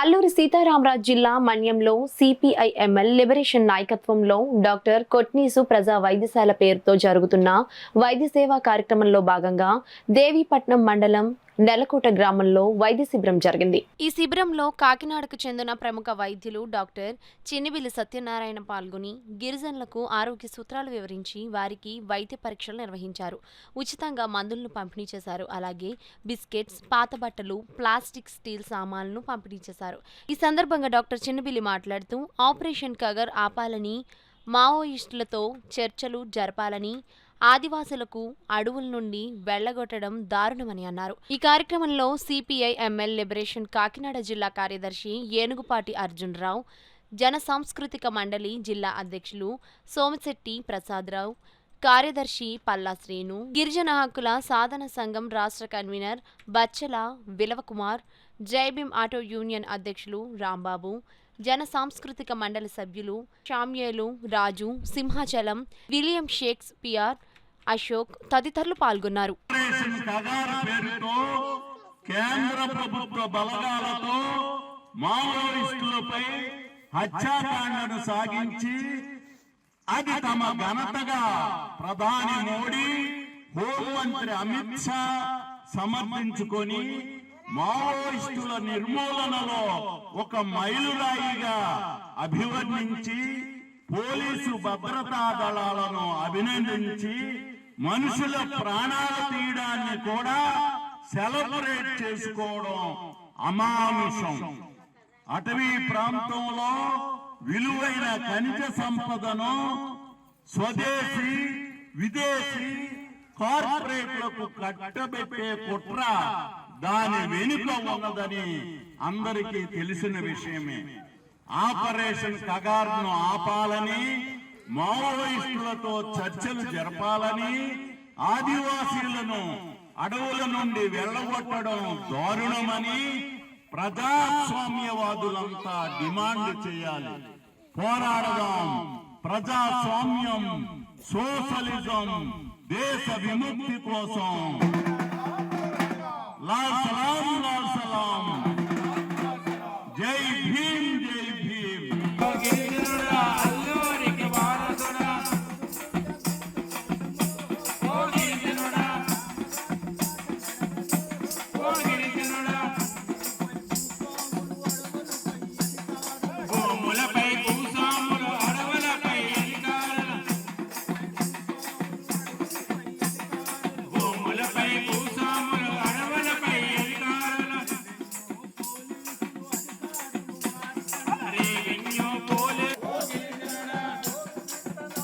అల్లూరి సీతారామరాజు జిల్లా మన్యంలో CPI-ML liberation నాయకత్వంలో డాక్టర్ కొట్నీసు ప్రజా వైద్యశాల పేరుతో జరుగుతున్న వైద్య సేవా కార్యక్రమంలో భాగంగా దేవీపట్నం మండలం నెలకోట గ్రామంలో వైద్య శిబిరం జరిగింది. ఈ శిబిరంలో కాకినాడకు చెందిన ప్రముఖ వైద్యులు డాక్టర్ చిన్నిబిల్లి సత్యనారాయణ పాల్గొని గిరిజనులకు ఆరోగ్య సూత్రాలు వివరించి వారికి వైద్య పరీక్షలు నిర్వహించారు. ఉచితంగా మందులను పంపిణీ చేశారు. అలాగే బిస్కెట్స్, పాత బట్టలు, ప్లాస్టిక్, స్టీల్ సామాన్లను పంపిణీ చేశారు. ఈ సందర్భంగా డాక్టర్ చిన్నిబిల్లి మాట్లాడుతూ ఆపరేషన్ కగర్ ఆపాలని, మావోయిస్టులతో చర్చలు జరపాలని, ఆదివాసులకు అడవుల నుండి వెళ్లగొట్టడం దారుణమని అన్నారు. ఈ కార్యక్రమంలో సిపిఐ-ఎంఎల్ లిబరేషన్ కాకినాడ జిల్లా కార్యదర్శి ఏనుగుపాటి అర్జునరావు, జన సాంస్కృతిక మండలి జిల్లా అధ్యక్షులు సోమశెట్టి ప్రసాదరావు, కార్యదర్శి పల్లా శ్రీను, గిరిజన హక్కుల సాధన సంఘం రాష్ట్ర కన్వీనర్ బచ్చల విలవకుమార్, జైభీం ఆటో యూనియన్ అధ్యక్షులు రాంబాబు, జన సాంస్కృతిక మండలి సభ్యులు షామ్యేలు, రాజు, సింహాచలం, విలియం షేక్స్పియర్, అశోక్ తదితరులు పాల్గొన్నారు. కేంద్ర ప్రభుత్వ బలగాలతో మావోయిస్టులపై హత్యాకాండను సాగించి అది తమ ఘనతగా ప్రధాని మోడీ, హోంమంత్రి అమిత్ షా సమర్థించుకొని మావోయిస్టుల నిర్మూలనలో ఒక మైలురాయిగా అభివర్ణించి పోలీసు భద్రతా దళాలను అభినందించి మనుషుల ప్రాణాలు తీయడాన్ని కూడా సెలబ్రేట్ చేసుకోవడం అమానుషం. అటవీ ప్రాంతంలో విలువైన ఖనిజ సంపదను స్వదేశీ, విదేశీ కార్పొరేట్లకు కట్టబెట్టే కుట్ర దాని వెనుక ఉన్నదని అందరికీ తెలిసిన విషయమే. ఆపరేషన్ కగార్ను ఆపాలని, మావోయిస్టులతో చర్చలు జరపాలని, ఆదివాసీలను అడవుల నుండి వెళ్లగొట్టడం దారుణమని ప్రజాస్వామ్యవాదులంతా డిమాండ్ చేయాలి. పోరాడదాం. ప్రజాస్వామ్యం, సోషలిజం, దేశ విముక్తి కోసం. లాల్ సలాం, లాల్ సలాం.